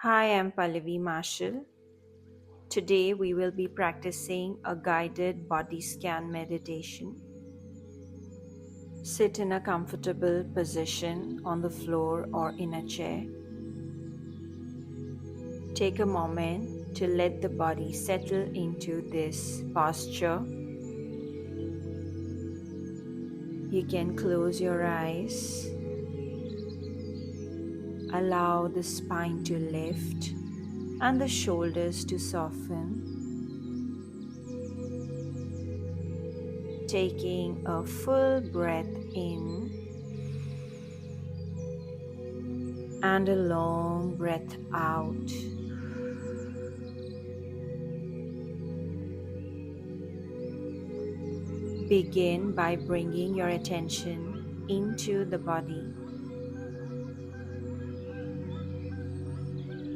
Hi, I'm Pallavi Marshall. Today we will be practicing a guided body scan meditation. Sit in a comfortable position on the floor or in a chair. Take a moment to let the body settle into this posture. You can close your eyes. Allow the spine to lift and the shoulders to soften. Taking a full breath in and a long breath out. Begin by bringing your attention into the body.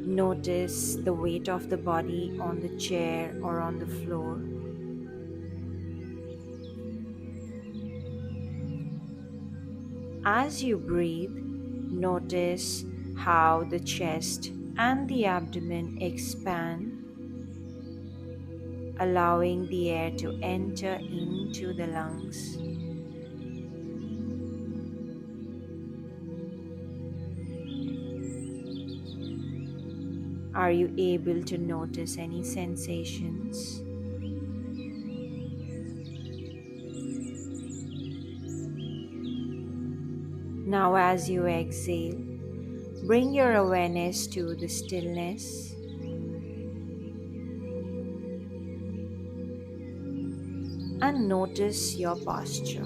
Notice the weight of the body on the chair or on the floor. As you breathe, notice how the chest and the abdomen expand, allowing the air to enter into the lungs. Are you able to notice any sensations? Now, as you exhale, bring your awareness to the stillness. And notice your posture.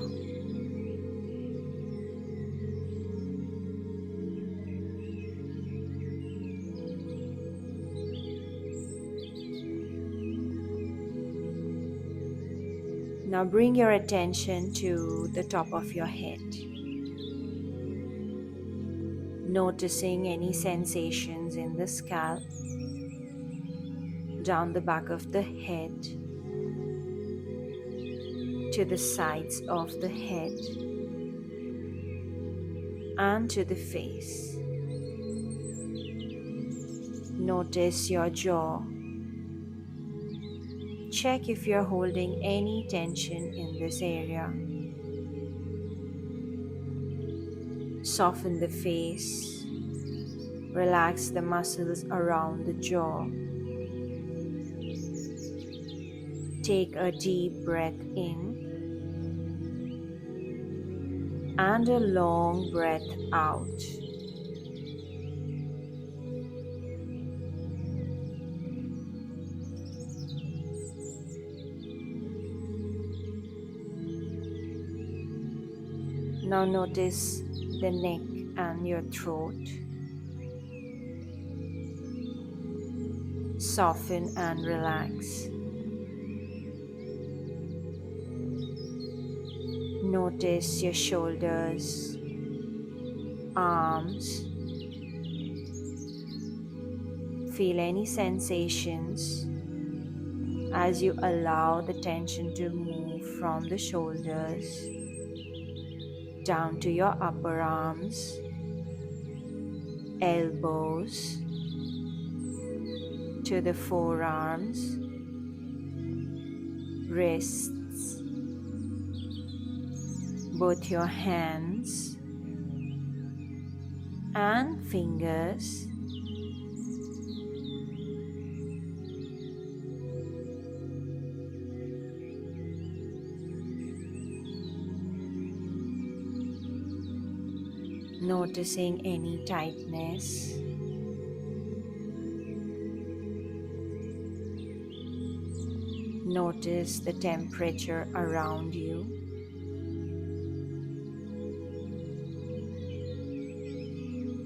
Now bring your attention to the top of your head. Noticing any sensations in the scalp, down the back of the head, to the sides of the head, and to the face. Notice your jaw. Check if you're holding any tension in this area. Soften the face. Relax the muscles around the jaw. Take a deep breath in and a long breath out. Now notice the neck and your throat. Soften and relax. Notice your shoulders, arms. Feel any sensations as you allow the tension to move from the shoulders down to your upper arms, elbows, to the forearms, wrists, both your hands and fingers. Noticing any tightness. Notice the temperature around you.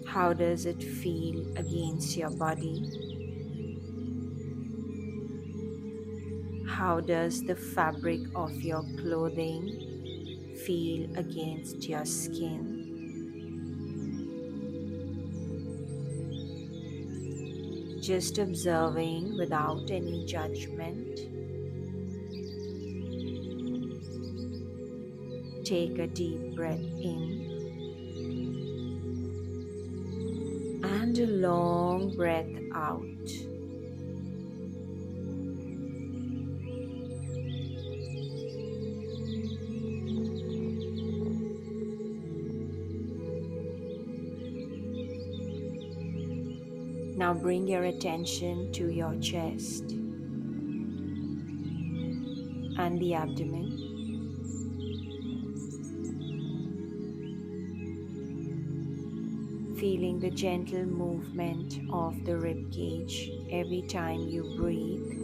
How does it feel against your body? How does the fabric of your clothing feel against your skin? Just observing without any judgment. Take a deep breath in and a long breath out. Now bring your attention to your chest and the abdomen. Feeling the gentle movement of the rib cage every time you breathe.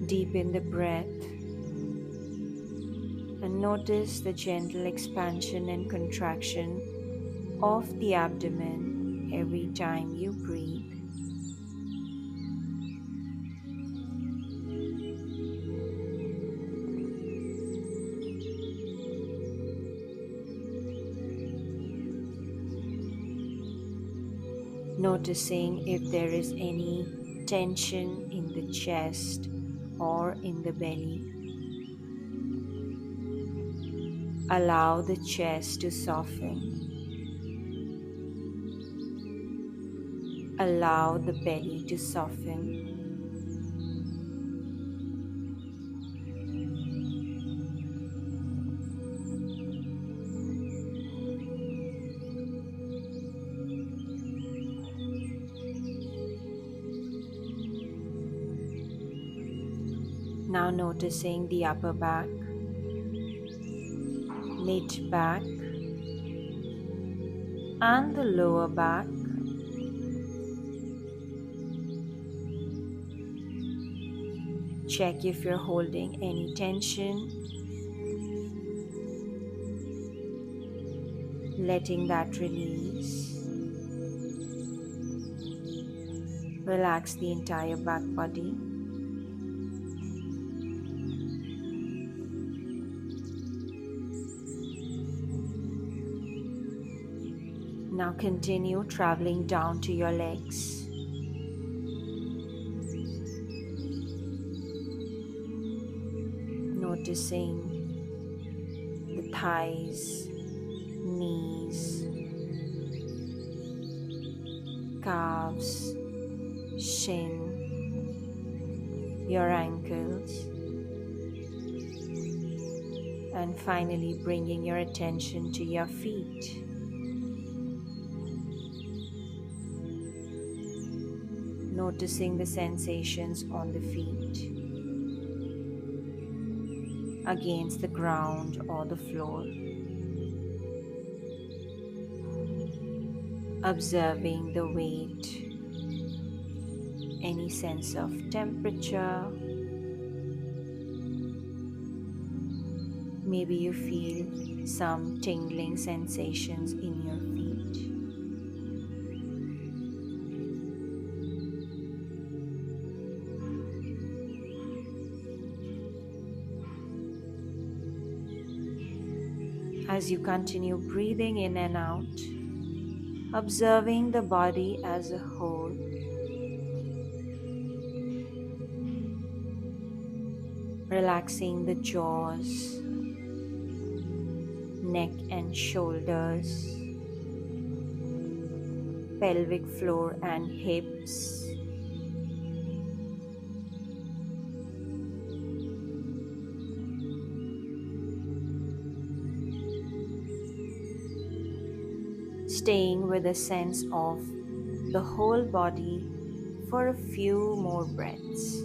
Deepen the breath and notice the gentle expansion and contraction of the abdomen every time you breathe. Noticing if there is any tension in the chest or in the belly. Allow the chest to soften. Allow the belly to soften. Now noticing the upper back, mid back, and the lower back. Check if you're holding any tension. Letting that release. Relax the entire back body. Now continue traveling down to your legs. Noticing the thighs, knees, calves, shin, your ankles, and finally bringing your attention to your feet. Noticing the sensations on the feet, against the ground or the floor. Observing the weight, any sense of temperature. Maybe you feel some tingling sensations in your feet. As you continue breathing in and out, observing the body as a whole, relaxing the jaws, neck and shoulders, pelvic floor and hips, staying with a sense of the whole body for a few more breaths.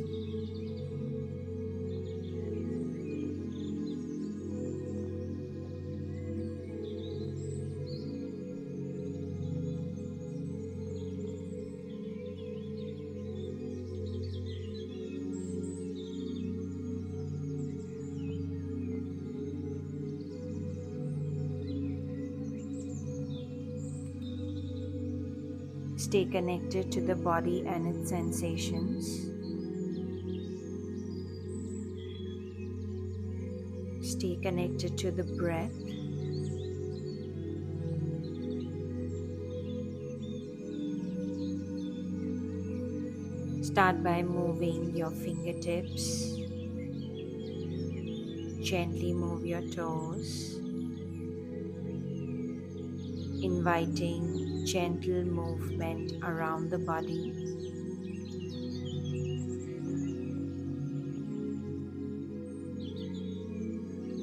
Stay connected to the body and its sensations. Stay connected to the breath. Start by moving your fingertips. Gently move your toes, inviting gentle movement around the body.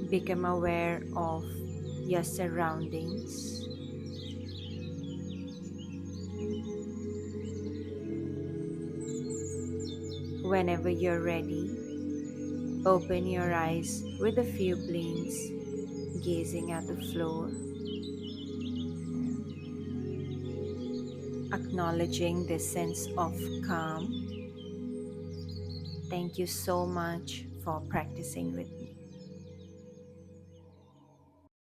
Become aware of your surroundings. Whenever you're ready, open your eyes with a few blinks, gazing at the floor, acknowledging this sense of calm. Thank you so much for practicing with me.